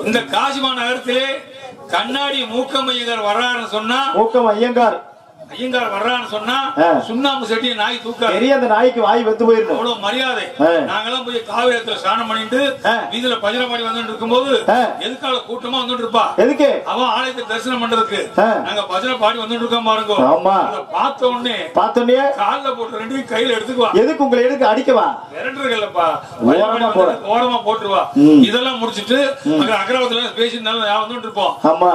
இந்த காசிமா நகரத்திலே கண்ணாடி மூக்கம் ஐயங்கார் வர்றாருன்னு சொன்னா மூக்கம் ஐயங்கார் வர்றான்னு சொன்னா சுண்ணாம்பு செட்டிய நாய் தூக்க பெரிய அந்த நாய்க்கு வாய் வெத்து போயிருக்கு. அவ்வளவு மரியாதை. நாங்கெல்லாம் போய் காவிரத்துல ஸ்நானம் பண்ணிட்டு வீதியில பஜனமாடி வந்துட்டு இருக்கும்போது எதுக்காக கூட்டமா வந்துட்டு இருப்பா. எதுக்கு? அவன் ஆலயத்தை தரிசனம் பண்றதுக்கு. நாங்க பஜனை பாடி வந்துட்டு இருக்கோம் பாருங்க. பார்த்த உடனே காலில் போட்டு ரெண்டு கையில எடுத்துக்குவா. எதுக்கு? உங்களை எதுக்கு அடிக்கவா? விரட்டுறதுல்லப்பா, ஓரமா போட்டுருவா. இதெல்லாம் முடிச்சுட்டு அகரவத்துல பேசினாலும் வந்துட்டு இருப்போம்.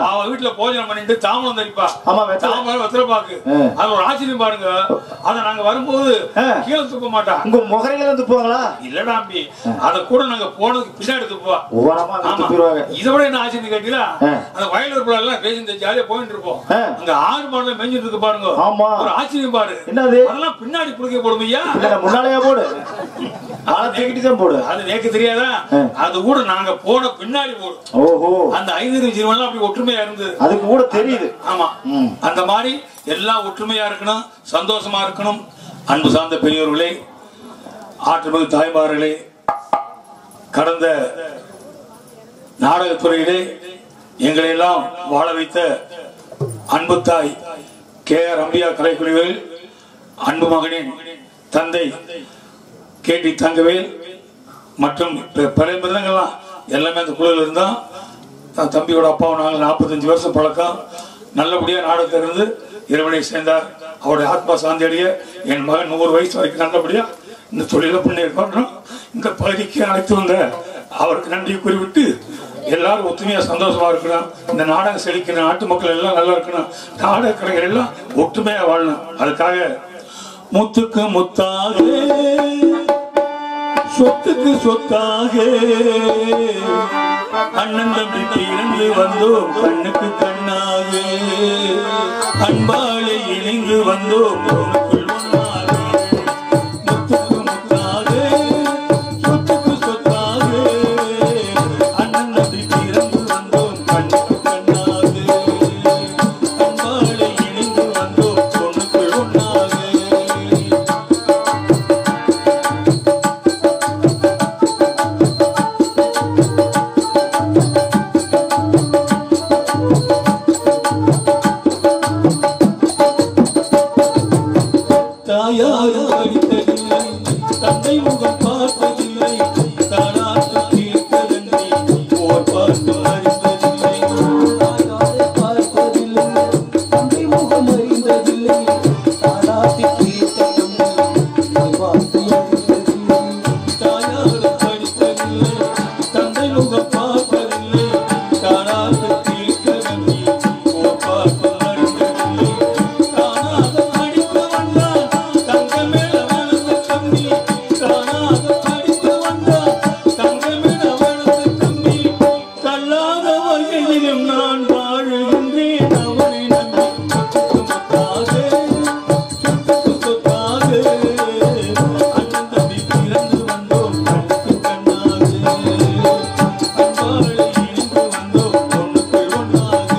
அவன் வீட்டுல போஜனம் பண்ணிட்டு தாமரம் தரிப்பா. தாமரம் வெத்தலை பாக்கு. அது ஒரு ஆச்சரியம் பாருங்க. அத நாங்க வரும்போது கீழே துப்ப மாட்டா. உங்க முகரையில இருந்து துப்புவாங்களா? இல்லடாம்பி, அத கூட நாங்க போனதுக்கு பின்னாடி துப்புவா. இதை விட என்ன ஆச்சரியம் கேட்டீங்களா? அந்த வயலூர் பிள்ளை எல்லாம் பேசி ஜாலியா போயிட்டு இருப்போம். அங்க ஆறு மாடல மேஞ்சிட்டு இருக்கு பாருங்க. ஒரு ஆச்சரியம் பாரு. என்னது? அதெல்லாம் பின்னாடி புடிக்க போடும் ஐயா. முன்னாலேயே போடு. போடு. அது நேக்கு தெரியாதா? அது கூட நாங்க போன பின்னாடி போடும். ஓஹோ, அந்த 5 ஜீவன் அப்படி ஒற்றுமையா இருந்தது. அதுக்கு கூட தெரியுது. ஆமா, அந்த மாதிரி எல்லாம் ஒற்றுமையா இருக்கணும், சந்தோஷமா இருக்கணும். அன்பு சார்ந்த பெரியவர்களே, ஆற்றுமிகு தாய்மார்களே, கடந்த நாடகத்துறையிலே எங்களை எல்லாம் வாழ வைத்த அன்பு தாய் KR அம்பியா கலைக்குழுவில் அன்பு மகனின் தந்தை KT தங்கவேல் மற்றும் பல மிருதங்கள்லாம் எல்லாமே அந்த குழுவில் இருந்தா. தம்பியோட அப்பாவும் நாங்கள் 45 வருஷம் பழக்கம். நல்லபடியா நாடகத்தில் இருந்து இறைவனை சேர்ந்தார். அவருடைய ஆத்மா சாந்தி அடைய என் மகன் 100 வயசு வரைக்கும் நல்லபடியா இந்த தொழில பண்ணி இந்த பகுதிக்கு அழைத்து வந்த அவருக்கு நன்றி குறிவிட்டு எல்லாரும் ஒத்துமையா சந்தோஷமா இருக்கணும். இந்த நாடகம் செழிக்கணும், நாட்டு மக்கள் எல்லாம் நல்லா இருக்கணும், நாடக கலைஞர் எல்லாம் ஒற்றுமையா வாழணும். அதுக்காக முத்துக்கு முத்தாக சொத்துக்கு சொத்தாக அண்ணன் தம்பி பிறந்து வந்தோம், கண்ணுக்கு கண்ணாக அன்பாலே இணைந்து வந்தோம், உனக்குள் ஒன்றாக. முத்துக்கு முத்தாக சொத்துக்கு சொத்தாக அண்ணன் தம்பி பிறந்து வந்தோம், கண்ணுக்கு கண்ணாக அன்பாலே இணைந்து வந்தோம், உனக்குள் ஒன்றாக. தந்தை முகம் பார்த்ததில்லை, தானாட்டு கேட்கவில்லை, போர் பார்த்து அறிந்ததில்லை, பார்ப்பதில்லை, தந்தை முகம் அறிந்ததில்லை, தானாட்டு கேட்கவில்லை, பார்த்து அறிந்ததில்லை, தாயாரு படித்ததில்லை, தந்தை முகம் பார்ப்பதில்லை, தானாட்டு கேட்கவில்லை, போர் பார்த்து அறிந்ததில்லை, தானாக படிக்க வந்தான் தங்கமே தம்பி, தானாக படிக்க வந்தார் தங்கமிட வளர்ந்த தம்பி, தள்ளாத வகையிலும் நான் வாழுகின்றேன் அவனை நம்பி. சொத்தாக சொத்துக்கு சொத்தாக அண்ணன் தம்பி பிறந்து வந்தோம், கண்ணுக்கு கண்ணாக அன்பாலே இணைந்து வந்தோம், ஒன்றுக்குள் ஒன்றாக.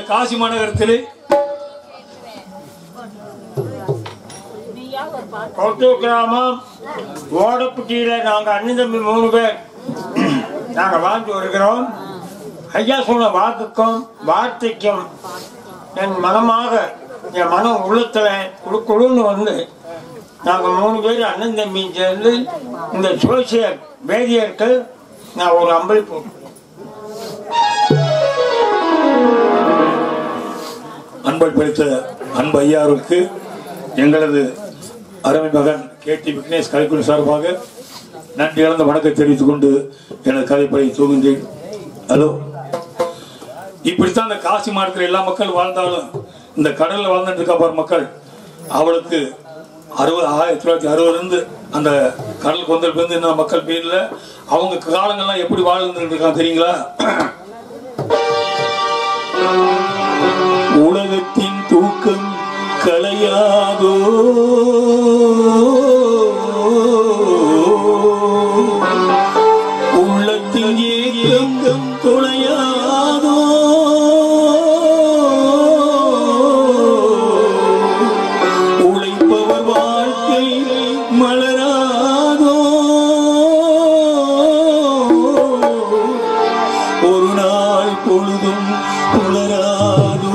காசி மாநகரத்திலே கொட்டூர் கிராமம் ஓடப்பட்டியில நாங்க அண்ணன் தம்பி 3 பேர் நாங்க வாழ்ந்து வருகிறோம். ஐயா சொன்ன வாக்குக்கும் வார்த்தைக்கும் என் மனமாக என் மனம் உள்ளத்துல குழுன்னு வந்து நாங்க 3 பேர் அண்ணன் தம்பியும் சேர்ந்து இந்த சோசியல் வேதியருக்கு நான் ஒரு அம்பளி போட்டேன். அன்பை படைத்த அன்பு ஐயாருக்கு எங்களது அருமை மகன் KT விக்னேஷ் கலைக்குழு சார்பாக நன்றி இழந்த வணக்கத்தை தெரிவித்துக் கொண்டு எனது கதைப்படை தூங்குகின்றேன். ஹலோ, இப்படித்தான் இந்த காசி மாநிலத்தில் எல்லா மக்கள் வாழ்ந்தாலும் இந்த கடல்ல வாழ்ந்துட்டு இருக்க மக்கள் அவளுக்கு 1960 அந்த கடல் கொந்தல் இருந்து இந்த மக்கள் பேர்ல அவங்க காலங்கள்லாம் எப்படி வாழ்ந்துட்டு இருக்காங்க தெரியுங்களா? உலகத்தின் தூக்கம் கலையாதோ, உள்ளத்தின் ஏக்கம் தொலையாதோ, உழைப்பவர் வாழ்க்கை மலராதோ, ஒரு நாள் பொழுதும் புலராதோ.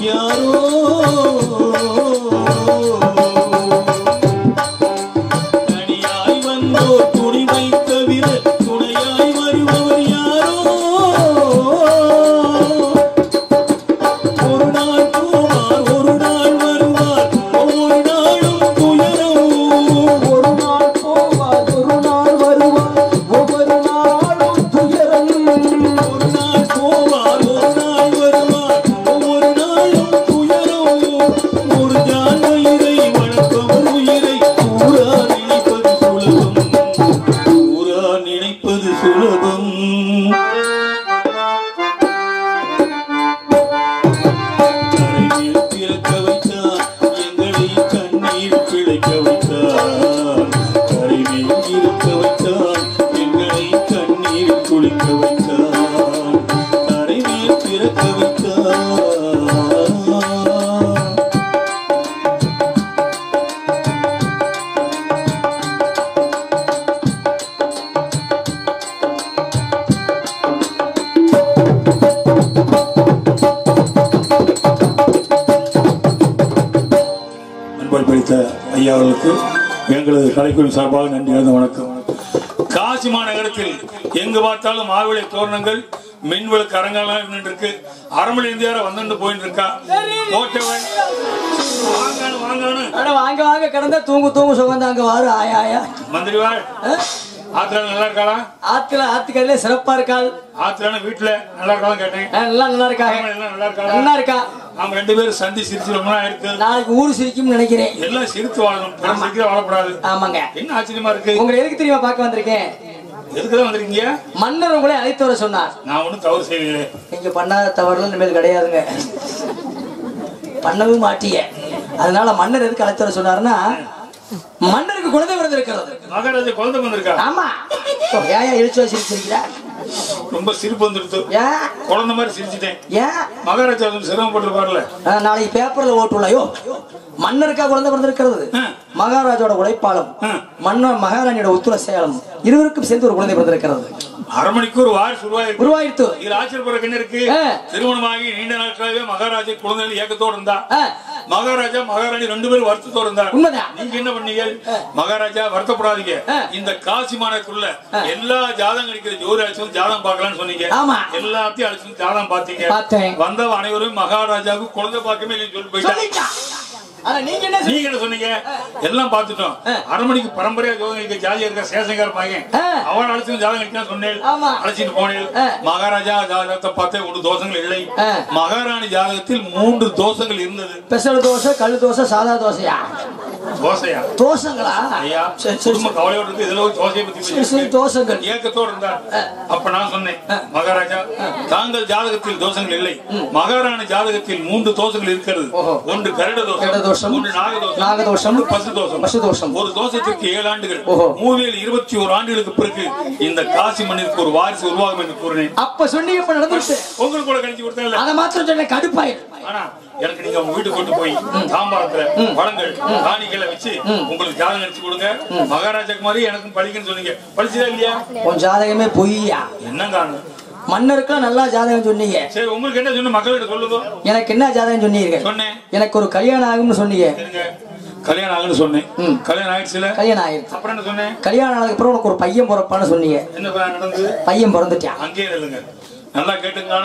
யாரோ தனியாய் வந்தோர் துணிவை தவிர துணையாய் வருபவர் யாரோ ஒரு நாள் போவார் ஒரு நாள் வருவார் ஒவ்வொரு நாளும் துயரம் ஒரு நாள் போவார் ஒரு நாள் வருவார் ஒவ்வொரு நாளும் துயரம் ஒரு நாள் போவார் ஒரு நாள் வருவார் ஒவ்வொரு நாளும் துயரம் ஒரு நாள் உயிரை வளர்ப்பவர் உயிரை ஊரா நினைப்பது சுலபம் ஊரா நினைப்பது சுலபம் கரைமேல் பிறக்க வைத்தார் எங்களை கண்ணீர் பிழைக்க வைத்தார் கரைமேல் இருக்க வைத்தார் எங்களை கண்ணீர் குளிக்க வைத்தார் கரைமேல் பிறக்க வைத்தார் அன்பால் படித்த ஐயா அவர்களுக்கு எங்களது கலைக்குழு சார்பாக நன்றி கலந்த வணக்கம். காசி மாநகரத்தில் எங்கு பார்த்தாலும் மாவிளை தோரணங்கள் மின்விளக்கு அரங்காலாம் இருக்கு. அரமணி இந்தியார வந்துட்டு போயிட்டு இருக்கா. ஓட்டவன் வாங்க வாங்க கிடந்தா தூங்கு தூங்கு சுகந்தாங்க வாரு ஆயா ஆயா மந்திரி வாழ் ஆத்துல நல்லா இருக்காளா? ஆத்துக்கல்ல சிறப்பா இருக்காள். ஆத்துல வீட்டுல நல்லா இருக்காலும் கேட்டேன். நல்லா இருக்காங்க நல்லா இருக்கா? நல்லா இருக்கா. அவங்க ரெண்டு பேரும் சந்தி சிரிச்சு ரொம்ப நாள் இருக்கு. நாளைக்கு ஊரு சிரிக்கும் நினைக்கிறேன். எல்லாம் சிரித்து வாழணும், சிரிக்கிற வாழக்கூடாது. ஆமாங்க. என்ன ஆச்சரியமா இருக்கு. உங்களை எதுக்கு தெரியுமா பார்க்க வந்திருக்கேன்? எதுக்குதான் வந்திருக்கீங்க? மன்னர் உங்களை அழைத்து வர சொன்னார். நான் ஒன்னும் தவறு செய்யலையே. நீங்க பண்ணாத தவறுலாம் இனிமேல் கிடையாதுங்க, பண்ணவும் மாட்டிய. அதனால மன்னர் எதுக்கு அழைத்து வர சொன்னாருன்னா, மன்னருக்கு குழந்தை பிறந்திருக்கிறது. மகாராஜா குழந்தை வந்திருக்கா? ஆமா. ஏன் இழுச்சு சிரிச்சிருக்கிறா? ரொம்ப சிரிப்பு வந்துருது. குழந்தை மாதிரி சிரிச்சுட்டேன். ஏன் மகாராஜா சிரமப்பட்டு பாருல. நாளைக்கு பேப்பர்ல ஓட்டுலையோ மன்னருக்கா குழந்தை பிறந்திருக்கிறது. மகாராஜோட உழைப்பாலும் மன்னர் மகாராணியோட ஒத்துழை சேலம் இருவருக்கும் சேர்ந்து ஒரு குழந்தை பிறந்திருக்கிறது. அரமணிக்கு ஒரு வாரிசு உருவாயிடுத்து. இதுல ஆச்சரியப்படுற என்ன இருக்கு? திருமணமாகி நீண்ட நாட்களாகவே மகாராஜா குழந்தைகள் ஏக்கத்தோடு இருந்தா. மகாராஜா மகாராணி ரெண்டு பேரும் வருத்தத்தோடு இருந்தார். நீங்க என்ன பண்ணீங்க? மகாராஜா வருத்தப்படாதீங்க, இந்த காசி மாநகருக்குள்ள எல்லா ஜாதகம் அடிக்கிற ஜோதி அழைச்சு ஜாதகம் பார்க்கலாம்னு சொன்னீங்க. எல்லாத்தையும் அழைச்சு ஜாதகம் பாத்தீங்க. வந்தவ அனைவரும் மகாராஜாவுக்கு குழந்தை பார்க்கவே இல்லைன்னு சொல்லி போயிட்டாங்க. நீங்க என்ன சொன்னீங்க? எல்லாம் பாத்துட்டோம். அரமணிக்கு பரம்பரையா ஜோதிக்க ஜாதியா இருக்க சேசங்கார பையன் அவன் அழைச்சு ஜாதகம் சொன்னேன், அழைச்சிட்டு போனேன். மகாராஜா ஜாதகத்தை பார்த்தேன், ஒரு தோஷங்கள் இல்லை. மகாராணி ஜாதகத்தில் 3 தோஷங்கள் இருந்தது. ஸ்பெஷல் தோசை, கல் தோசை, சாதா தோசையா? தோசையா? தோஷங்களா? ஐயா சும்மா கவலையோடு இருக்கு. இதுல ஒரு தோசையை பத்தி தோஷங்கள் ஏக்கத்தோடு இருந்தார். அப்ப நான் சொன்னேன், மகாராஜா தாங்கள் ஜாதகத்தில் தோஷங்கள் இல்லை, மகாராணி ஜாதகத்தில் 3 தோஷங்கள் இருக்கிறது. ஒன்று கருட தோஷம், நாகதோஷம், பசுதோஷம். ஒரு தோஷத்திற்கு 7 ஆண்டுகள், மூவேல் 21 ஆண்டுகளுக்கு பிறகு இந்த காசி மண்ணிற்கு ஒரு வாரிசு உருவாகும் என்று கூறினேன். அப்ப சொன்னீங்க, உங்களுக்கு கூட கணிச்சு கொடுத்தேன். அதை மாத்திரம் சொன்ன கடுப்பாயிரு. ஆனா எனக்கு நீங்க உங்க வீட்டுக்கு கொண்டு போய் தாம்பாளத்துல பழங்கள் காணிகளை வச்சு உங்களுக்கு ஜாதகம் அடிச்சு கொடுங்க. மகாராஜாக்கு மாதிரி எனக்கும் பழிக்குன்னு சொன்னீங்க. பழிச்சதா இல்லையா? உன் ஜாதகமே பொய்யா? என்னங்க மன்னருக்கு நல்லா ஜாதகம் சொன்னீங்க. சரி, உங்களுக்கு என்ன சொன்ன மக்கள்கிட்ட சொல்லுங்க. எனக்கு என்ன ஜாதகம் சொன்னீங்க? சொன்னேன், எனக்கு ஒரு கல்யாணம் ஆகும்னு சொன்னீங்க. கல்யாணம் ஆகுன்னு சொன்னேன். கல்யாணம் ஆயிடுச்சுல? கல்யாணம் ஆயிடுச்சு. அப்புறம் என்ன சொன்னேன்? கல்யாணம் ஆனதுக்கு அப்புறம் உனக்கு ஒரு பையன் பிறப்பான்னு சொன்னீங்க. என்ன நடந்தது? பையன் பிறந்துட்டான். அங்கேயே இல்லைங்க, நல்லா கேட்டுங்க.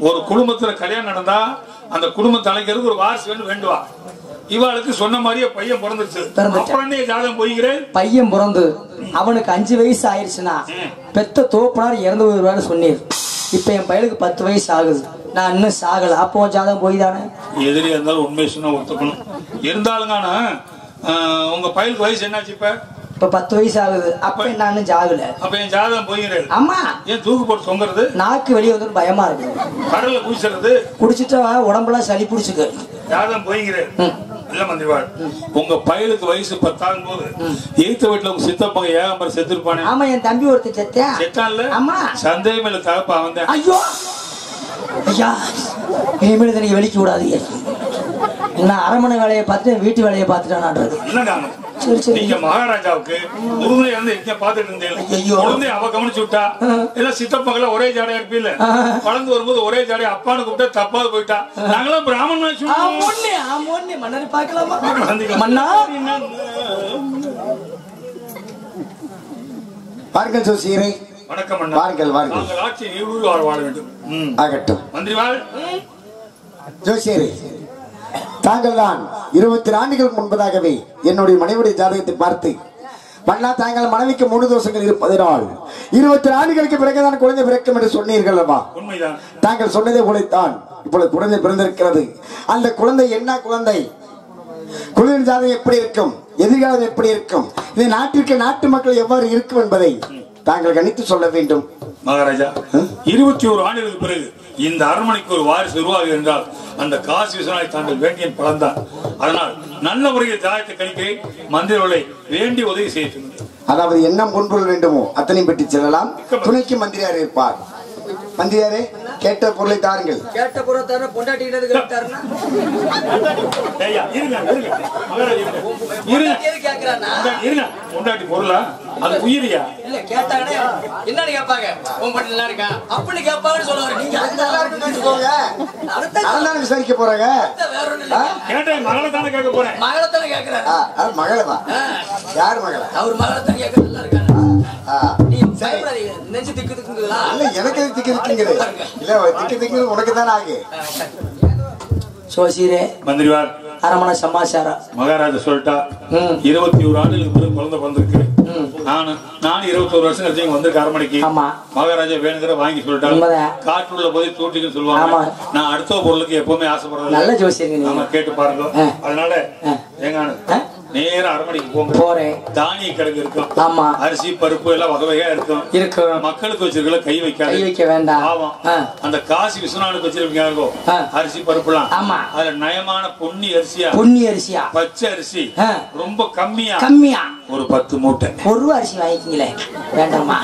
ஒரு குடும்பத்துல கல்யாணம் நடந்தா அந்த குடும்பத்தை அழைக்கிறதுக்கு ஒரு வாரிசு வேண்டுவா. இவாளுக்கு சொன்ன மாதிரியே பையன் பிறந்துச்சு. ஜாதகம் போய்கிறேன். பையன் பிறந்து அவனுக்கு 5 வயசு ஆயிடுச்சுன்னா பெத்த தோப்பனார் இறந்து போயிருவான்னு சொன்னீர். இப்ப என் பையனுக்கு 10 வயசு ஆகுது, நான் இன்னும் சாகல. அப்போ ஜாதகம் போய் தானே? எதிரியா இருந்தாலும் உண்மையை சொன்னா ஒத்துக்கணும். இருந்தாலுங்கானா உங்க பையனுக்கு வயசு என்னாச்சு? இப்ப 10 வயசு ஆகுது. அப்ப நான் ஜாகல. அப்ப என் ஜாதகம் போகிறேன். ஆமா. ஏன் தூக்கு போட்டு தொங்குறது? நாக்கு வெளியே வந்து பயமா இருக்கு. கடல்ல குடிச்சிருது, குடிச்சிட்டா உடம்பெல்லாம் சளி பிடிச்சுக்கு. ஜாதகம் போகிறேன். இல்ல மந்திரிவாள், உங்க பையனுக்கு வயசு 10 ஆகும் போது எய்த்த வீட்டுல உங்க சித்தப்பங்க ஏகாம்பரம் செத்துருப்பானே. ஆமா, என் தம்பி ஒருத்தர் செத்தான்ல. ஆமா, சந்தேகம் இல்ல, தகப்பா வந்தேன். ஐயோ ஐயா, இனிமேல் நீங்க வெளிக்க கூடாது. நான் அரமனை வேலையை பார்த்துட்டு வீட்டு வேலையை பார்த்துட்டேன். நீங்க மகாராஜாவுக்கு உருந்தை வந்து எங்க பாத்துட்டு இருந்தீங்க உருந்தை அவ கவனிச்சு விட்டா எல்லாம் சித்தப்பங்கள ஒரே ஜாடையா இருப்பீல்ல வளர்ந்து வரும்போது ஒரே ஜாடையா அப்பான்னு கூப்பிட்டா தப்பாது போயிட்டா நாங்களாம் பிராமணன் மன்னர் பாக்கலாமா மன்னா பாருங்கள் ஜோசியரே. வணக்கம் அண்ணா. வாருங்கள் வாருங்கள். நாங்கள் ஆட்சி நீரூர் வாழ வேண்டும். ஆகட்டும். மந்திரிவாள் ஜோசியரே, தாங்கள் தான் 20 ஆண்டுகளுக்கு முன்பதாகவே என்னுடைய மனைவியுடைய ஜாதகத்தை பார்த்து மன்னா தாங்கள் மனைவிக்கு 3 தோஷங்கள் இருப்பதனால் 20 ஆண்டுகளுக்கு பிறகுதான் குழந்தை பிறக்கும் என்று சொன்னீர்கள் அல்லவா? உண்மைதான். தாங்கள் சொன்னதை போலத்தான் இப்பொழுது குழந்தை பிறந்திருக்கிறது. அந்த குழந்தை என்ன குழந்தை, குழந்தையின் ஜாதகம் எப்படி இருக்கும், எதிர்காலம் எப்படி இருக்கும், இந்த நாட்டிற்கு நாட்டு மக்கள் எவ்வாறு இருக்கும் என்பதை தாங்கள் கணித்து சொல்ல வேண்டும். மகாராஜா, 21 ஆண்டுகளுக்கு பிறகு இந்த அரண்மனைக்கு ஒரு வாரிசு உருவாகு என்றால் அந்த காசி விஸ்வநாதை தாங்கள் வேண்டிய பலன்தான். அதனால் நல்ல முறையில் ஜாதகத்தை கணிக்கிறேன். மந்திரிகளை வேண்டிய உதவி செய்ய. அதாவது என்ன பொன்பொருள் வேண்டுமோ அத்தனை பெற்று செல்லலாம். துணைக்கு மந்திரியார் இருப்பார். மந்திரியாரே, கேட்ட பொருளை தாருங்கள். கேட்ட பொருளை தார பொண்டாட்டிகிட்ட கேட்டாருன்னா பொண்டாட்டி பொருளா அது உயிரியா இல்ல கேட்டாங்க என்னன்னு கேட்பாங்க. உன் பொண்ணு நல்லா இருக்கா அப்படி கேட்பாங்கன்னு சொல்லுவாரு. நீங்க அதான் விசாரிக்க போறாங்க. கேட்டேன் மகளை தானே கேட்க போறேன். மகளை தானே கேட்கிறாரு. மகளவா? யாரு மகள? அவர் மகளை தானே கேட்க நல்லா இருக்காரு. நெஞ்சு திக்கு திக்குங்களா? இல்ல எனக்கு திக்கு திக்குங்குது. இல்ல திக்கு திக்குது உனக்கு தானே ஆகு. சோசிரே மந்திரிவார் அரமண சமாச்சாரம் மகாராஜா சொல்லிட்டா 21 ஆண்டுகளுக்கு பிறகு குழந்தை வந்திருக்கு. நான் 21 வருஷம் கழிச்சு வந்திருக்க அரண்மனைக்கு. மகாராஜா வேணுங்கிற வாங்கி சொல்லிட்டாங்க. காற்றுள்ள போதே தூட்டின்னு சொல்லுவாங்க. நான் அடுத்த பொருளுக்கு எப்பவுமே ஆசைப்படுறது. நல்ல ஜோசியங்க நம்ம கேட்டு பாருங்க. அதனால எங்க நேரம் அரண்மனைக்கு போங்க. போறேன். தானிய கிழங்கு இருக்கும். ஆமா. அரிசி பருப்பு எல்லாம் வகை வகையா இருக்கும். மக்களுக்கு வச்சிருக்கல கை வைக்க வேண்டாம். ஆமா. அந்த காசி விஸ்வநாதனுக்கு வச்சிருக்கீங்க அரிசி பருப்பு எல்லாம். ஆமா. அதுல நயமான பொன்னி அரிசியா பச்சை அரிசி ரொம்ப கம்மியா ஒரு 10 மூட்டை ஒரு அரிசி வாங்கிக்கீங்களே. வேண்டாமா?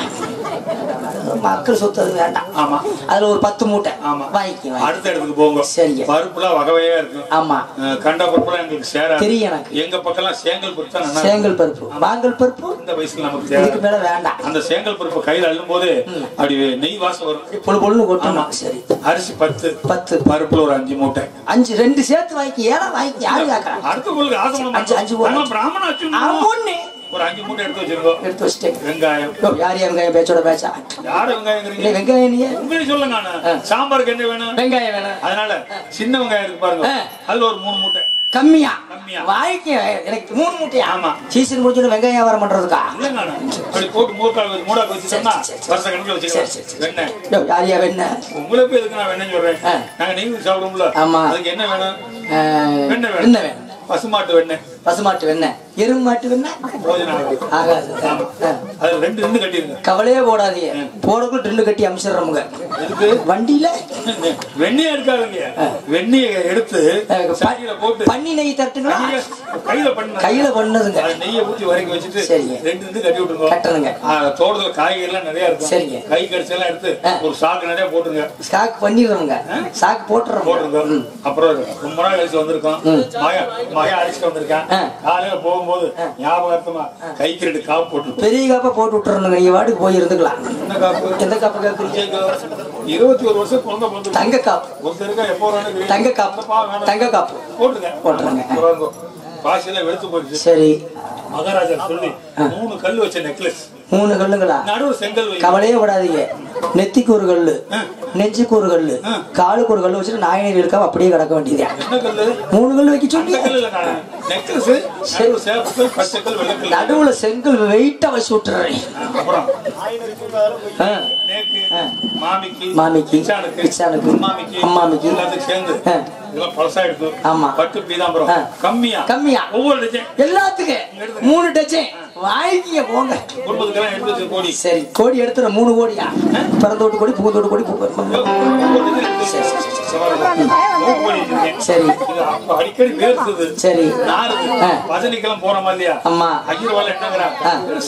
மக்கள் சொத்து அது வேண்டாம். ஆமா. அதுல ஒரு 10 மூட்டை வாங்கிக்க. அடுத்த இடத்துக்கு போங்க. சரிங்க. பருப்புலாம் வகை வகையா இருக்கும். ஆமா. கண்ட பருப்புலாம் எங்களுக்கு சேரா தெரியும். எனக்கு எங்க பக்கம் சேங்கல் பருப்பு தான். சேங்கல் பருப்பு வாங்கல் பருப்பு இந்த வயசுல நமக்கு இதுக்கு மேல வேண்டாம். அந்த சேங்கல் பருப்பு கையில அள்ளும் போது அப்படி நெய் வாசம் வரும். பொழுது கொட்டணும். சரி. அரிசி 10 பருப்புல ஒரு 5 மூட்டை 5 2 சேர்த்து வாங்கி ஏடா வாங்கி யாரு கேக்குறாங்க? அடுத்த பொருளுக்கு ஆசை 5 பிராமண ஆச்சு. ஒரு 5 மூட்டை எடுத்து வச்சிருக்கோம். எடுத்து வச்சிட்டேன். வெங்காயம் யார் வெங்காயம் பேச்சோட பேச்சா? யாரு வெங்காயம்? வெங்காயம் நீ உங்களுக்கு சொல்லுங்க. சாம்பாருக்கு என்ன வேணும்? வெங்காயம் வேணும். அதனால சின்ன வெங்காயம் இருக்கு பாருங்க. அதுல ஒரு 3 மூட்டை கம்மியா வாய்க்கு எனக்கு 3 மூட்டையா? ஆமா. சீசன் முடிஞ்சு வெங்காயம் வியாபாரம் பண்றதுக்கா? அப்படி போட்டு மூடா வச்சுட்டோம்னா வருஷ கணக்குல வச்சுக்கலாம். வெண்ணெய் யாரியா வெண்ணெய்? உங்களுக்கு எதுக்கு நான் வெண்ணெய் சொல்றேன். நாங்க நெய் சாப்பிடுவோம்ல. ஆமா. அதுக்கு என்ன வேணும்? வெண்ணெய் வேணும். பசுமாட்டு வெண்ணெய் எருமை மாட்டு வெண்ணெய் ஆகாது. அது 2 கட்டிருங்க. கவலையே போடாதீங்க. போடக்குள்ள 2 கட்டி அமிச்சிடுறோமுங்க. வண்டியில வெண்ணெய் எடுக்காதுங்க. வெண்ணெயை எடுத்து போட்டு பண்ணி நெய் தட்டுங்களா? கையில பண்ணதுங்க. நெய்யை ஊற்றி வரைக்கும் வச்சுட்டு 2 கட்டி விட்டுருங்க. கட்டுறதுங்க. தோட்டத்துல காய்கறி எல்லாம் நிறைய இருக்கும். சரிங்க. கை கடிச்செல்லாம் எடுத்து ஒரு சாக்கு நிறைய போட்டுருங்க. சாக்கு பண்ணிடுறோங்க. சாக்கு போட்டுருங்க. அப்புறம் ரொம்ப நாள் கழிச்சு வந்திருக்கோம். மகன் அரிசிட்டு வந்திருக்கேன். காலையில போகும்போது ஞாபகமா கைக்கு 2 காப்பு போட்டு பெரிய காப்பா போட்டு விட்டுறணுங்க. நீங்க வாட்டுக்கு போய் இருந்துக்கலாம். என்ன காப்பு? எந்த காப்பு கேக்குறீங்க? 21 வருஷம் குழந்தை பிறந்து தங்க காப்பு ஒருத்தருக்கா எப்போ தங்க காப்பு போட்டுருங்க. பாசியெல்லாம் வெளுத்து போயிடுச்சு. சரி. மகாராஜா சொல்லி 3 கல் வச்ச நெக்லஸ். 3 கல்லுங்களா? நடுவு செங்கல். கவலையே விடாதீங்க. நெத்திக்கு ஒரு கல்லு, நெஞ்சுக்கு ஒரு கல்லு, காலுக்கு ஒரு கல்லு வச்சுட்டு நாயனி இருக்காம அப்படியே கிடக்க வேண்டியது. 3 கல்லு வைக்க சொல்லி நடுவுல செங்கல் வெயிட்டா வச்சு விட்டுறேன். அப்புறம் மாமிக்கு அம்மாமிக்கு சேர்ந்து ஆமா பட்டு பீதாம்பரம் கம்மியா ஒவ்வொரு எல்லாத்துக்கும் 3 டஜன் வாங்கிக்க போங்க. சரி. கோடி எடுத்துற 3 கோடியா? பிறந்தோட்டு கோடி பூந்தோட்டு கோடி சரி. அடிக்கடி பேசுது. சரி. பஜனைக்கெல்லாம் போறோமா இல்லையா? ஆமா. அகிர்வால என்னங்கிறா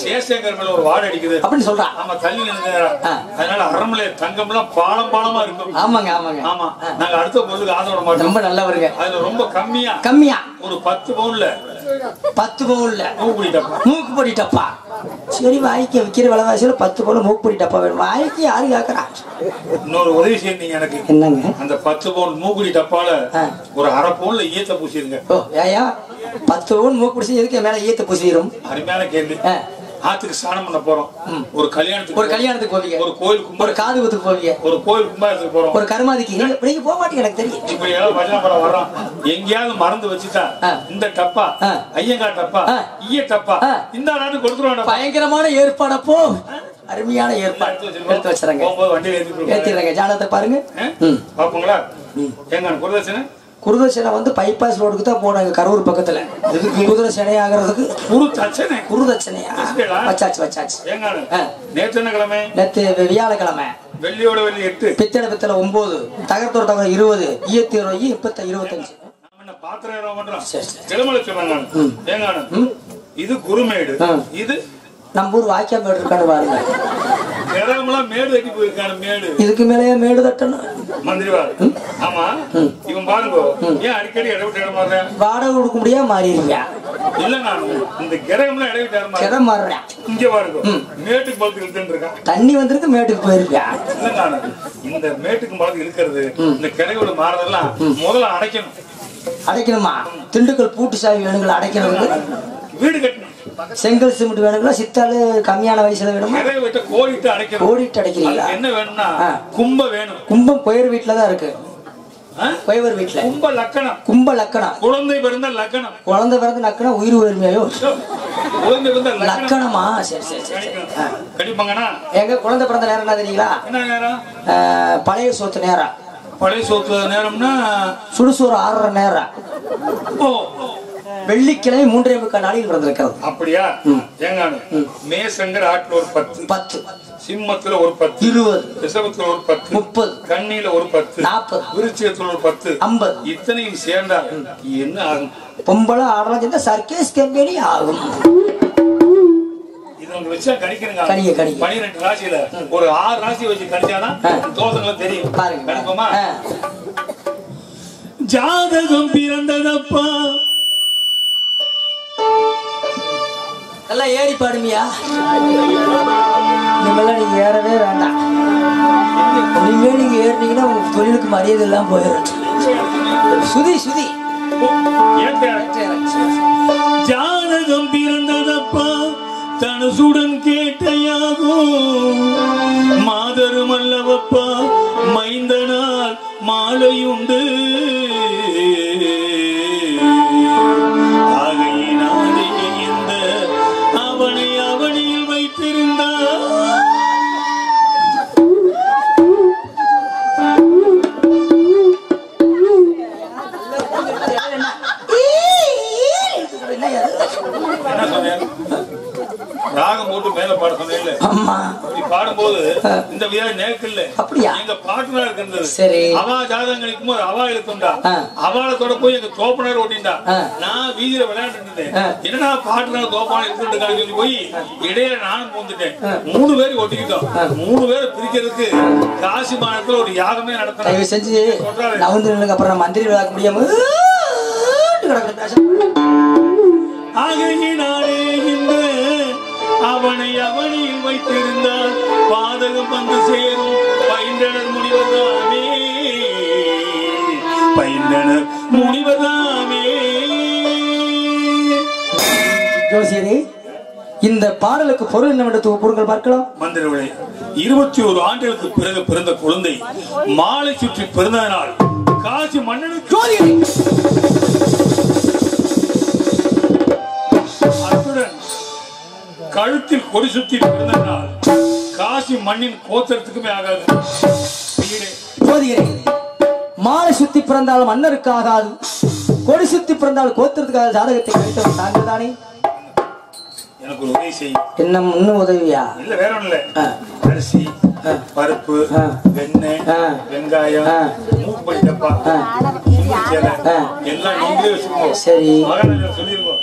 சேசேகர் மேல ஒரு வாடை அடிக்குது அப்படின்னு சொல்றா. ஆமா. தள்ளி நின்னுங்கறா. அதனால அரண்மனை தங்கம்லாம் பாலமா இருக்கும். ஆமாங்க. ஆமா. நாங்க அடுத்த பொருளுக்கு ஆதரவு மாட்டோம். ரொம்ப நல்லவருங்க. அதுல ரொம்ப கம்மியா ஒரு 10 பவுன்ல 10 பவுன்ல மூக்கு பொடி டப்பா. சரி வாய்க்கு விற்கிற விலைவாசியில 10 பவுன் மூக்கு பொடி டப்பா வேணும். வாய்க்கு யாரு கேட்கறா? இன்னொரு உதவி செய்யுங்க எனக்கு. என்னங்க? அந்த 10 பவுன் மூக்குடி டப்பால ஒரு அரை பவுன்ல ஈயத்தை பூசிருங்க. ஓ ஏயா 10 பவுன் மூக்கு பிடிச்சி எதுக்கு மேல ஈயத்தை பூசிடும்? அருமையான கேள்வி. ஆத்துக்கு ஸ்நானம் பண்ண போறோம், ஒரு கல்யாணத்துக்கு போவீங்க, ஒரு கோயிலுக்கு, ஒரு காது குத்துக்கு போவீங்க, ஒரு கோயில் கும்பாயத்துக்கு போறோம், ஒரு கருமாதிக்கு நீங்க போக மாட்டீங்க எனக்கு தெரியும். இப்படி ஏதாவது பஜனை பண்ண வர்றோம், எங்கேயாவது மறந்து வச்சுட்டா இந்த டப்பா ஐயங்கார் டப்பா ஈய டப்பா இந்த நாட்டு கொடுத்துருவாங்க. பயங்கரமான ஏற்பாடப்போ, அருமையான ஏற்பாடு எடுத்து வச்சுறாங்க. போகும்போது வண்டியில ஏத்திடுறாங்க. ஜாதகத்தை பாருங்க பாப்போங்களா. எங்க குருதர்சன குருதட்சணை வந்து பைபாஸ் ரோடுக்கு தான் போனாங்க, கரூர் பக்கத்துல. குருதட்சணை ஆகிறதுக்கு குருதட்சணையா வச்சாச்சு. நேற்று என்ன கிழமை? நேற்று வியாழக்கிழமை. வெள்ளியோட வெள்ளி 8, பித்தளை 9, தகரத்தோட தகவல் 20, ஈயத்தி 25. இது குருமேடு, இது நம்ம ஊர் வாக்கியா மேடு இருக்கான்னு பாருங்க. மேடு தட்டி போயிருக்கான மேடு, இதுக்கு மேலேயே மேடு தட்டணும் மந்திரிவார். ஆமா இவன் பாருங்க, ஏன் அடிக்கடி இடவிட்டு இடம் மாறுறேன்? வாடகை கொடுக்க முடியாம மாறிடுங்க. இல்ல நான் இந்த கிரகம்லாம் இடவிட்டு இடம் மாறுறேன். இங்க பாருங்க, மேட்டுக்கு பழத்துக்கு இழுத்துட்டு இருக்கான். தண்ணி வந்திருக்கு, மேட்டுக்கு போயிருக்கேன். இல்ல நான் இந்த மேட்டுக்கு பழத்துக்கு இழுக்கிறது, இந்த கிரகோட மாறதெல்லாம் முதல்ல அடைக்கணுமா? திண்டுக்கல் பூட்டு சாவி வேணுங்களா அடைக்கிறது? வீடு கட்டணும், செங்கல் சிமெண்ட் வேணுங்களா? சித்தாலு கம்மியான வயசுல வேணுமா? கோடிட்டு அடைக்கிறீங்களா? என்ன வேணும்னா கும்பம் வேணும். கும்பம் கோயர் வீட்டுலதான் இருக்கு. கோயவர் வீட்டுல கும்ப லக்கணம். குழந்தை பிறந்த லக்கணம். குழந்தை பிறந்த லக்கணம் உயிர் உரிமையோ குழந்தை பிறந்த லக்கணமா? சரி சரி சரி. கண்டிப்பாங்கண்ணா. எங்க குழந்தை பிறந்த நேரம் என்ன தெரியுங்களா? என்ன நேரம்? பழைய சோத்து நேரம். பழைய சோத்து நேரம்னா சுடுசோறு 6:30 நேரம். ஓ, வெள்ளிக்கிழமை 3:45 நாளில் பிறந்திருக்கிறது. அப்படியா? மேசங்கர் ஆட்டில் ஒரு 10, சிம்மத்துல ஒரு 10, 20, ரிஷபத்துல ஒரு 10, 30, கண்ணியில ஒரு 10, 40, விருச்சிகத்துல ஒரு 10, 50. இத்தனையும் சேர்ந்தா என்ன ஆகும்? பொம்பளை ஆடலாம் சேர்ந்தா சர்க்கஸ் கம்பெனி ஆகும். இது அவங்க வச்சா கணிக்கணுங்க. 12 ராசியில ஒரு 6 ராசி வச்சு கணிச்சாதான் தோசங்களும் தெரியும். பாருங்க கணிப்போமா? ஜாதகம் பிறந்ததப்பா. நல்லா ஏறி பாடுமியா? இனிமேலாம் நீங்க ஏறவே வேண்டாம். இனிமே நீங்க ஏறினீங்கன்னா உங்க தொழிலுக்கு மரியாதை எல்லாம் போயிடும். சுதி ஜாதகம் பிறந்ததப்பா தனசுடன் கேட்டையாகும் மாதரும் அல்லவப்பா மைந்தனால் மாலையுண்டு ஆகையினாலே இந்த அவனை அவனில் வைத்திருந்தார். ராகம் போட்டு மேல பாட சொன்னேன். பாடும்போது இந்த நேக்கில்ல அப்படியா எங்க பாட்டுனா இருக்கிறது. சரி, அவா ஜாதகம் கழிக்கும் போது அவா இழுத்துண்டா, அவாளத்தோட போய் எங்க தோப்பனார் ஓட்டிண்டா. நான் வீதியில விளையாண்டு இருந்தேன். என்னடா பாட்டுனால தோப்பான இழுத்துட்டு சொல்லி போய் இடையில நானும் பூந்துட்டேன். 3 பேர் ஒட்டிக்கிட்டோம். 3 பேரை பிரிக்கிறதுக்கு காசி மாநிலத்துல ஒரு யாகமே நடத்த செஞ்சு அப்புறம் மந்திரி விழாக்க முடியாம ஆகையினாலே இந்த அவனை அவனில் வைத்திருந்தால் பாதகம் வந்து சேரும். பைந்தனர் முனிவதாமே, பைந்தனர் முனிவதாமே. ஜோசியரே, இந்த பாடலுக்கு பொருள் என்னவென்று கூறுங்கள் பார்க்கலாம். மந்திரவிழை 21 ஆண்டுகளுக்கு பிறகு பிறந்த குழந்தை மாலை சுற்றி பிறந்ததனால் காசி மன்னனுக்கு கழுத்தில் கொடி சுத்தி பிறந்தனால் காசி மண்ணின் கோத்திரத்துக்குமே ஆகாது. மாலை சுத்தி பிறந்தால் மன்னருக்கு ஆகாது, கொடி சுத்தி பிறந்தால் கோத்திரத்துக்காக ஜாதகத்தை கழித்தவர் தாங்கள் தானே. எனக்கு ஒரு உதவி செய்யும். என்ன இன்னும் உதவியா? இல்ல வேற ஒண்ணு இல்ல. அரிசி, பருப்பு, வெண்ணெய், வெங்காயம், மூப்பை டப்பா எல்லாம் நீங்களே வச்சுக்கோங்க. சரி சொல்லிருக்கோம்.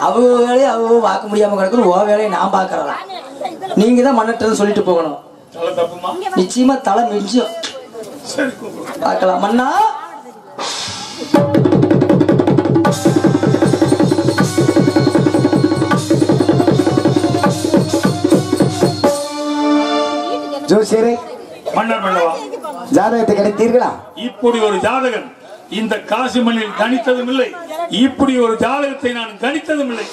அவங்க வேலையை அவங்க பார்க்க முடியாம கிடக்குது, ஓ வேலையை நான் பாக்குறதா? நீங்க தான் மன்னட்டு சொல்லிட்டு போகணும். நிச்சயமா தலை மிஞ்சும். பார்க்கலாம் மன்னா. ஜோசியரே, மன்னர் மன்னவா, ஜாதகத்தை கிடைத்தீர்களா? இப்படி ஒரு ஜாதகன் இந்த காசி மண்ணில் கணித்ததும் இல்லை, இப்படி ஒரு ஜாதகத்தை நான் கணித்ததும் இல்லை.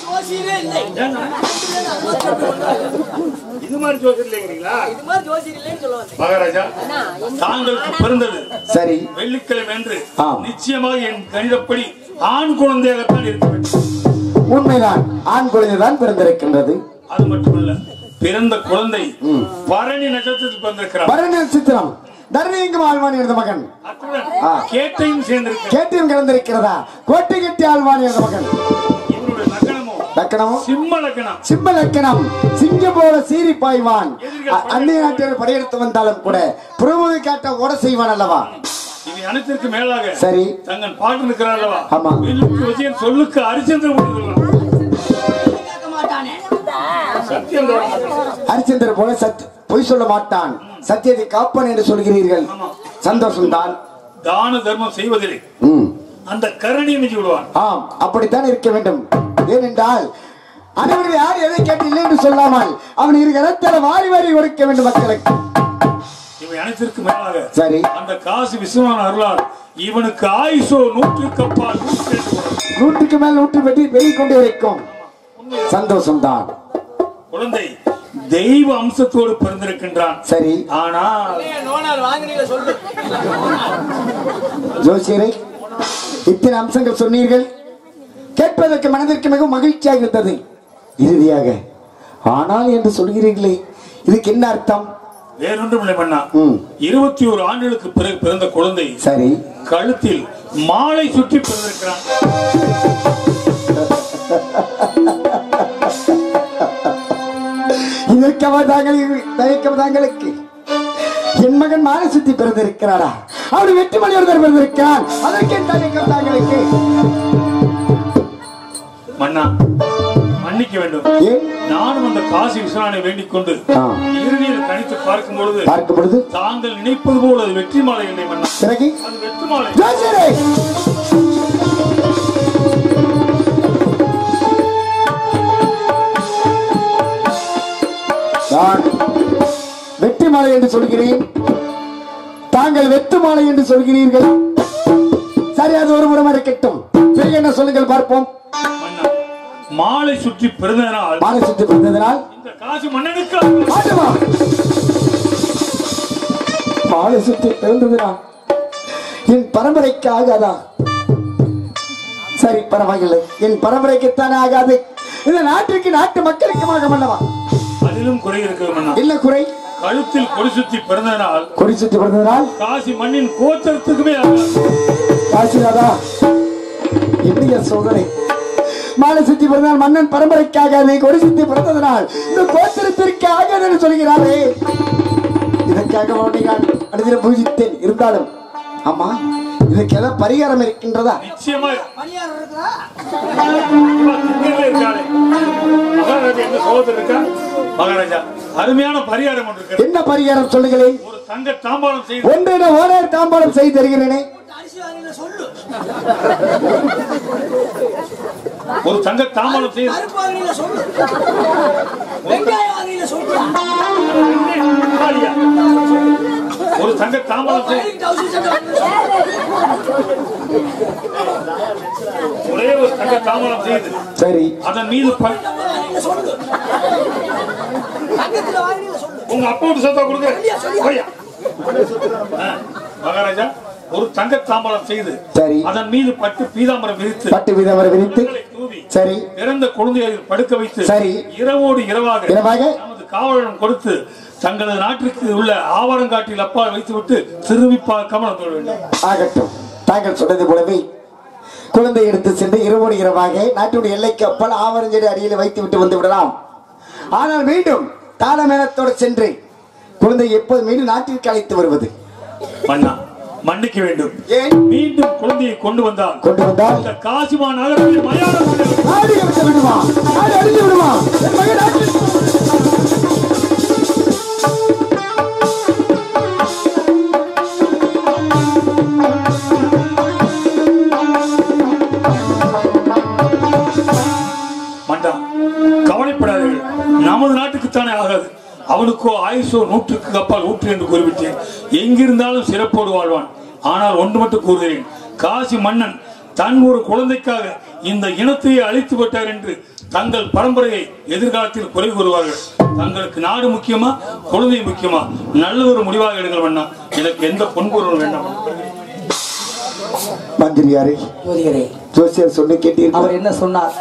இது மாதிரி ஜோசியர் இல்லைங்களா மகாராஜா? தாங்களுக்கு பிறந்தது சரி, வெள்ளிக்கிழமை என்று நிச்சயமாக என் கணிதப்படி ஆண் குழந்தையாகத்தான் இருக்க வேண்டும். உண்மைதான், ஆண் குழந்தைதான் பிறந்திருக்கின்றது. அது மட்டுமல்ல, பிறந்த குழந்தை பரணி நட்சத்திரத்தில் பிறந்திருக்கிறார். பரணி நட்சத்திரம் தர்மலிங்கம் ஆழ்வான் எனது மகன். கேட்டையும் சேர்ந்திருக்கிறார். கேட்டையும் கலந்திருக்கிறதா? கோட்டை கட்டி ஆழ்வான் எனது மகன். இவருடைய லக்கணமோ சிம்ம லக்கணம். சிம்ம லக்கணம். சிங்கம் போல சீறி பாய்வான். அந்நிய நாட்டில் படையெடுத்து வந்தாலும் கூட புறமுது காட்ட ஓட செய்வான் அல்லவா? இவை அனைத்திற்கு மேலாக சரி, தங்கள் பாட்டு இருக்கிறார் அல்லவா? ஆமா. விஜயன் சொல்லுக்கு ஹரிச்சந்திரன் ஹரிச்சந்திரன் போல பொய் சொல்ல மாட்டான், சத்தியத்தை காப்பான் என்று சொல்கிறீர்கள். சந்தோஷம் தான். தான தர்மம் செய்வதில்லை, அந்த கரணியை மிஞ்சி விடுவான். ஆம், அப்படித்தான் இருக்க வேண்டும். ஏனென்றால் அனைவர்கள் யார் எதை கேட்டில்லை என்று சொல்லாமல் அவன் இரு கரத்தால் வாரி வாரி கொடுக்க வேண்டும் மக்களுக்கு. இவை அனைத்திற்கு மேலாக சரி, அந்த காசி விஸ்வநாதன் அருளால் இவனுக்கு ஆயுசோ 100க்கு அப்பால் 100க்கு மேல் 100 வெற்றி பெருகிக் கொண்டே இருக்கும். சந்தோஷம் தான். குழந்தை தெய்வ அம்சத்தோடு பிறந்திருக்கின்றான். சரி, ஆனால் ஜோசியரை, இத்தனை அம்சங்கள் சொன்னீர்கள், கேட்பதற்கு மனதிற்கு மிகவும் மகிழ்ச்சியாக இருந்தது. இறுதியாக ஆனால் என்று சொல்கிறீர்களே, இதுக்கு என்ன அர்த்தம்? வேறொன்றும் இல்லை மன்னா. 21 ஆண்டுகளுக்கு பிறகு பிறந்த குழந்தை சரி, கழுத்தில் மாலை சுற்றி பிறந்திருக்கிறான். தங்களுக்கு என் மகன் மாலை சுத்தி பிறந்திருக்கிறாரா? அவரு வெற்றி மணியோர் பிறந்திருக்கிறான். அதற்கு தயக்கம் தாங்களுக்கு. மன்னா, மன்னிக்க வேண்டும். நானும் அந்த காசி விஸ்வநாதனை வேண்டிக் கொண்டு இறுதியில் கணித்து பார்க்கும் பொழுது தாங்கள் நினைப்பது போல் அது வெற்றி மாலை இல்லை மன்னா. பிறகு அது வெற்றி மாலை. வெற்றி மாலை என்று சொல்கிறேன், தாங்கள் வெட்டு மாலை என்று சொல்கிறீர்கள். சரி, அது ஒரு முறை இருக்கட்டும். பிறகு என்ன சொல்லுங்கள் பார்ப்போம். மாலை சுற்றி பிறந்ததனால் இந்த காசி மன்னனுக்கு மாலை சுற்றி பிறந்ததனால் என் பரம்பரைக்கு ஆகாதா? சரி, பரவாயில்லை, என் பரம்பரைக்குத்தானே ஆகாது, இந்த நாட்டிற்கு நாட்டு மக்களுக்கும் ஆக மன்னவா. அதிலும் குறை இருக்கிறது. என்ன குறை? கழுத்தில் கொடி சுற்றி பிறந்ததனால் காசி மண்ணின் கோத்திரத்துக்குமே காசிநாதா, என்னைய சோதனை. மாலை சுத்தி பிறந்தால் மன்னன் பரம்பரைக்காக, கொடி சுத்தி பிறந்ததனால் இந்த கோத்திரத்திற்கு ஆகாது என்று சொல்கிறாரே. இதற்காக அடிதிர பூஜித்தேன். இருந்தாலும் ஆமா, இதுக்கு ஏதாவது பரிகாரம் இருக்கின்றதா? நிச்சயமா மகாராஜா, அருமையான பரிகாரம் ஒன்று இருக்கு. என்ன பரிகாரம் சொல்லுங்களேன். ஒரு தங்க தாம்பாளம் செய்து ஒன்றின ஓனர் தாம்பாளம் செய்து தருகிறேனே. ஒரு தங்க தாம்பாளம் செய்து ஒரு தங்க தாம்பாளம் செய்து ஒரே ஒரு தங்க தாம்பாளம் செய்து சரி, அதன் மீது உங்க அப்பாவுக்கு சொத்தா கொடுங்க மகாராஜா. ஒரு தங்க தாம்பாளம் செய்து அதன் மீது பட்டு பீதாம்பரம் விரித்து சரி, பிறந்த குழந்தையை படுக்க வைத்து சரி, இரவோடு இரவாக நமது காவலன் கொடுத்து தங்களது நாட்டிற்கு உள்ள ஆவரங்காட்டில் அப்பால் வைத்துவிட்டு திரும்பி பார்க்காமல் வந்து வேண்டும். ஆகட்டும், தாங்கள் சொன்னது போலவே குழந்தை எடுத்து சென்று இரவோடு இரவாக நாட்டுடைய எல்லைக்கு அப்பால் ஆவரஞ்செடி அடியில் வைத்து விட்டு வந்து விடலாம். ஆனால் மீண்டும் தாளமேளத்தோடு சென்று குழந்தை எப்போது மீண்டும் நாட்டிற்கு அழைத்து வருவது? மன்னா, மன்னிக்க வேண்டும். மீண்டும் குழந்தையை கொண்டு வந்தால் இந்த காசிமா நகரத்தில் மயானம் விடுமா? ஆயுசோ 100க்கு அப்பால் 100 என்று குறிப்பிட்டேன். எங்கிருந்தாலும் சிறப்போடு வாழ்வான். ஆனால் ஒன்று மட்டும் கூறுகிறேன், காசி மன்னன் தன் ஒரு குழந்தைக்காக இந்த இனத்தையே அழித்து விட்டார் என்று தங்கள் பரம்பரையை எதிர்காலத்தில் குறை கூறுவார்கள். தங்களுக்கு நாடு முக்கியமா குழந்தை முக்கியமா? நல்ல ஒரு முடிவாக எடுங்கள் வேண்டா. எனக்கு எந்த பொன்பொருள் வேண்டாம். மந்திரியாரே, ஜோசியர் சொல்லி கேட்டீர்கள். அவர் என்ன சொன்னார்?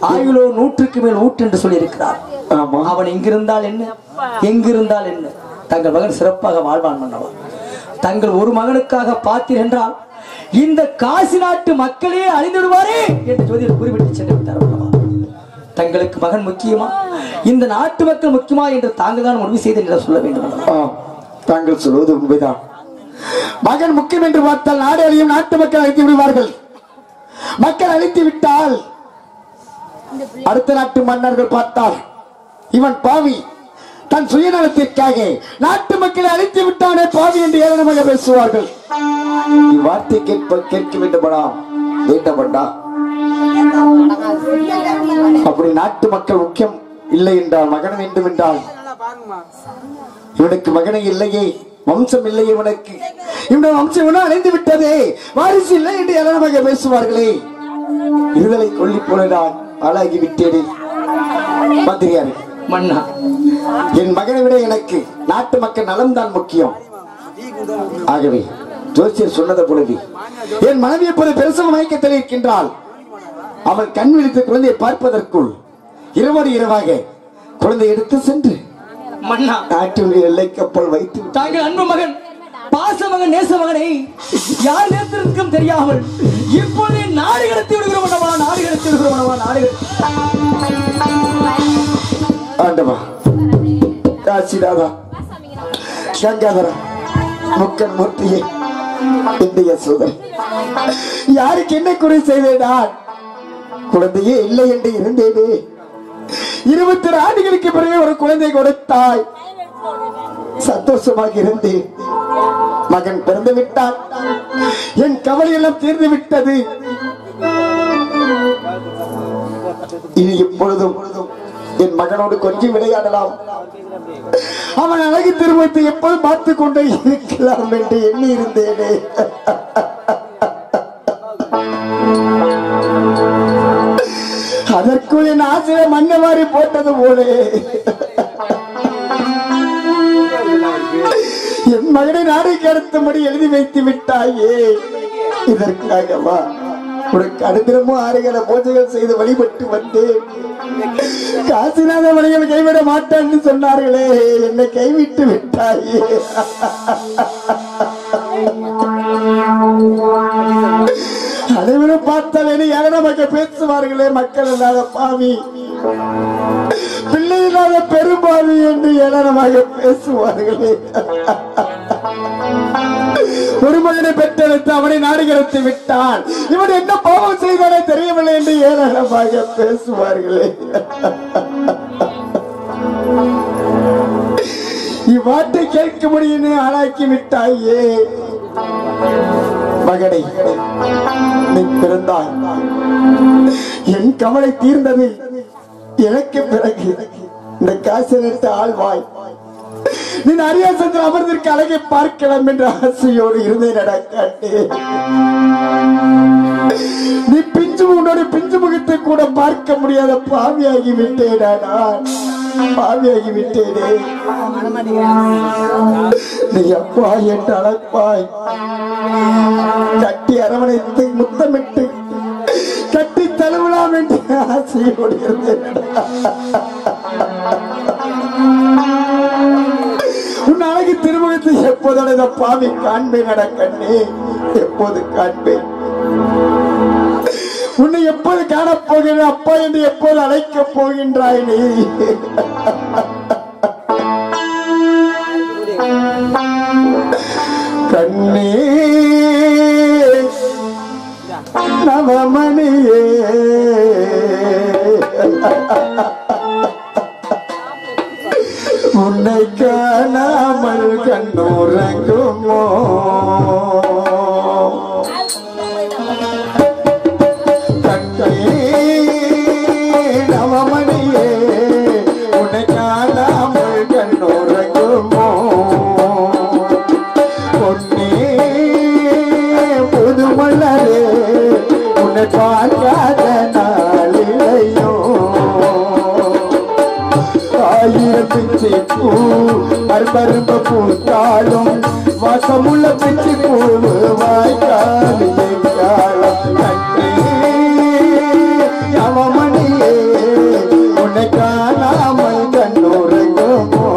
ஆயுளோ 100க்கு மேல் 100 என்று சொல்லி இருக்கிறார். அவன் எங்கிருந்தால் என்ன, எங்கிருந்தால் என்ன, தங்கள் மகன் சிறப்பாக வாழ்வான் மன்னவா. தங்கள் ஒரு மகனுக்காக பார்த்தீர் என்றால் இந்த காசி நாட்டு மக்களே அழிந்துடுவாரே என்று ஜோதிடர் குறிப்பிட்டு சென்று விட்டார் மன்னவா. தங்களுக்கு மகன் முக்கியமா இந்த நாட்டு மக்கள் முக்கியமா என்று தாங்கள் தான் முடிவு செய்து என்று சொல்ல வேண்டும். தாங்கள் சொல்வது உண்மைதான். மகன் முக்கியம் என்று பார்த்தால் நாடு அழியும், நாட்டு மக்கள் அழித்து விடுவார்கள். மக்கள் அழித்து விட்டால் அடுத்த நாட்டு மன்னர்கள் பார்த்தால் இவன் பாவி, தன் சுயநலத்திற்காக நாட்டு மக்களை அழித்து விட்டானே பாவி என்று ஏளனமாக பேசுவார்கள். இவ்வார்த்தை கேட்க வேண்டுமடா, வேண்டப்பட்டா. அப்படி நாட்டு மக்கள் முக்கியம் இல்லை என்றால், மகன் வேண்டும் என்றால், இவனுக்கு மகனை இல்லையே, வம்சம் இல்லை இவனுக்கு, இவனுடைய வம்சம் இவனும் அழிந்து விட்டதே, வாரிசு இல்லை என்று ஏளனமாக பேசுவார்களே. இருதலை கொல்லி போலதான் ஆளாகி விட்டேனே. மந்திரியாரே, மன்னா, என் மகனை விட எனக்கு நாட்டு மக்கள் நலம்தான் முக்கியம். ஆகவே ஜோசியர் சொன்னது போலவே என் மனைவி எப்போது பெருசம் மயக்கத்தில் இருக்கின்றாள். அவள் கண் விழித்து குழந்தையை பார்ப்பதற்குள் இரவோடு இரவாக குழந்தை எடுத்து சென்று மன்னா, நாட்டினுடைய எல்லை கப்பல் வைத்து தாங்கள் அன்பு மகன், பாச மகன், நேச மகனை யார் நேரத்திற்கும் தெரியாமல் இப்போது நாடு கடத்தி விடுகிறோம். நாடு கடத்தி விடுகிறோம். நாடு ஆண்டவா, காசிநாதா, கங்காதரா, முக்கன் மூர்த்தியே, இந்திய சோதனை, யாருக்கு என்ன குறை செய்தேன்? நான் குழந்தையே இல்லை என்று இருந்தேனே. 22 ஆண்டுகளுக்கு பிறகு ஒரு குழந்தை கொடுத்தாய், சந்தோஷமாக இருந்தேன். மகன் பிறந்து விட்டான், என் கவலை எல்லாம் தீர்ந்து விட்டது. இனி எப்பொழுதும் என் மகனோடு கொஞ்சம் விளையாடலாம், அவன் அழகு திருமணத்தை எப்போது பார்த்து கொண்டே இருக்கலாம் என்று எண்ணி இருந்தேனே. அதற்குள் என் ஆசையை மண்ணவாரி போட்டது போல என் மகனை நாடு கடத்தும்படி எழுதி வைத்து விட்டாயே. இதற்காகவா உனக்கு அனுதினமும் 6 பூஜைகள் செய்து வழிபட்டு வந்தேன். காசிநாத மணிகள் கைவிட மாட்டான்னு சொன்னார்களே, என்னை கைவிட்டு விட்டாயே. அனைவரும் பார்த்தால் என்ன ஏகனமாக பேசுவார்களே, மக்கள் இல்லாத பாவி, பிள்ளை இல்லாத பெரும்பாவி என்று ஏளனமாக பேசுவார்களே. ஒரு மகனை பெற்றெடுத்து அவனை நாடு கடத்தி விட்டான், இவன் என்ன பாவம் செய்தானே தெரியவில்லை என்று ஏளனமாக பேசுவார்களே. இவ்வாட்டை கேட்க முடியும் ஆளாக்கி விட்டாயே. மகனை நீ பிறந்தாய், என் கவலை தீர்ந்தது. எனக்கு பிறகு இந்த காசு நிறுத்த ஆழ்வாய், நீ அரியாசந்திர அமர்ந்திருக்க அழகை பார்க்கலாம் என்ற ஆசையோடு இருந்தே நடக்காட்டே. நீ பிஞ்சு உன்னோட பிஞ்சு முகத்தை கூட பார்க்க முடியாத பாவியாகி விட்டேடா, நான் பாவியாகி விட்டேனே. நீ அப்பா என்று அழைப்பாய், கட்டி அரவணைத்து முத்தமிட்டு கட்டி தழுவலாம் என்று ஆசையோடு இருந்தேன். உன் அழகு திருமுகத்தை எப்போதோட இந்த பாவி காண்பேன் நடக்கண்ணே, எப்போது காண்பேன்? உன்னை எப்போது காணப்போகிற அப்பா என்று எப்போது அழைக்கப் போகின்றாய் நீ? கண்ணே நவமணியே, உன்னை காணாமல் கண்ணுறங்குமோ? கண்ணே நவமணியே, உன்னை காணாமல் கண்ணுறங்குமோ? மரும்பு பூத்தாலும் வாசமுள்ள பிச்சு பூவு வாய்க்காலும் அவமணியே உன்னை காணாமல் கண்ணுறங்குமோ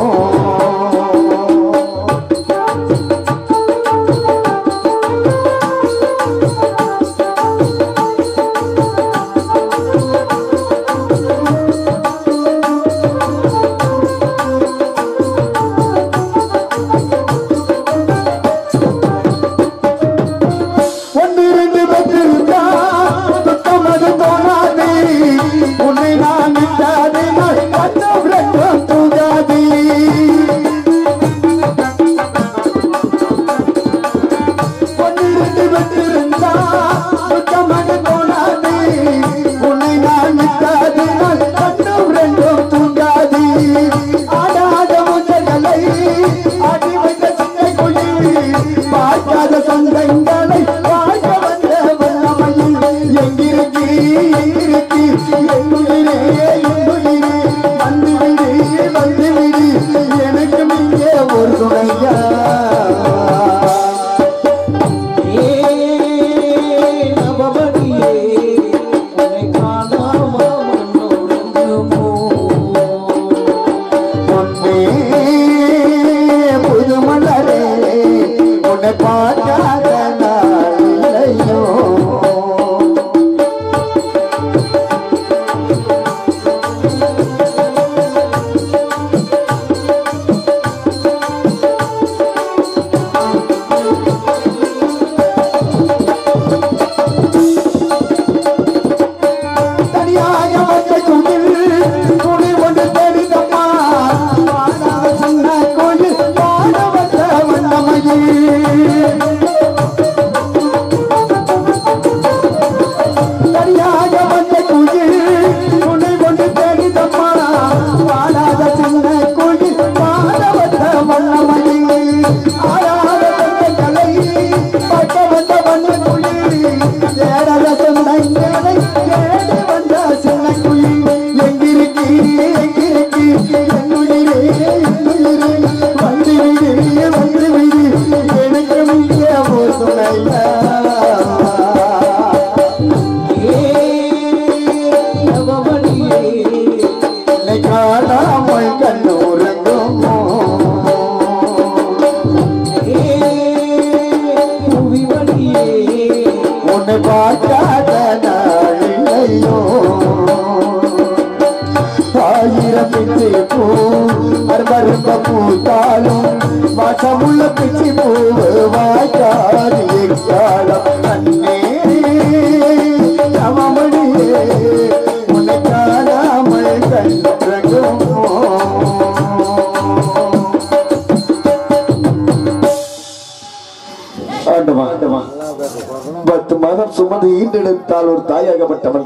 சுமந்து ஈண்டெடுத்தால் ஒரு தாயாகப்பட்டவள்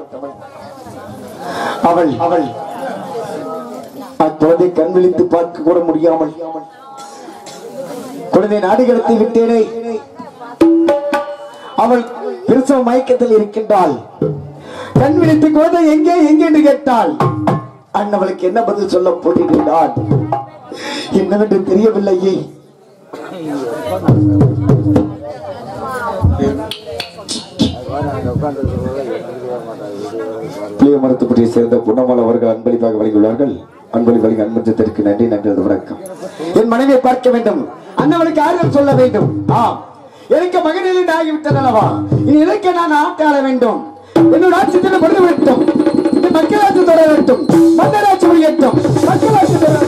அவள் அவள் அக்குழந்தை கண் விழித்து பார்க்க கூட முடியாமல் குழந்தை நாடுகளத்தை விட்டேனே அவள் பிரசவ மயக்கத்தில் இருக்கின்றாள். கண் விழித்து குழந்தை எங்கே எங்கே என்று கேட்டாள். அண்ணவளுக்கு என்ன பதில் சொல்ல போகிறான் என்னவென்று தெரியவில்லையே. புளிய மருத்துவப்படியை சேர்ந்த புன்னமால் அவர்கள் அன்பளிப்பாக வழங்கியுள்ளார்கள். அன்பளி வழங்கி அன்பத்திற்கு நன்றி. நன்றி, வணக்கம். என் மனைவியை பார்க்க வேண்டும், அண்ணவளுக்கு ஆறுதல் சொல்ல வேண்டும். எனக்கு மகனில் ஆகிவிட்டது அல்லவா, இனி எனக்கு நான் ஆட்டாள வேண்டும். என்னோட ஆட்சியத்தில் பொழுது விட்டும், மக்களாட்சி தொடர வேண்டும், மன்னராட்சி முடியட்டும், மக்களாட்சி தொடர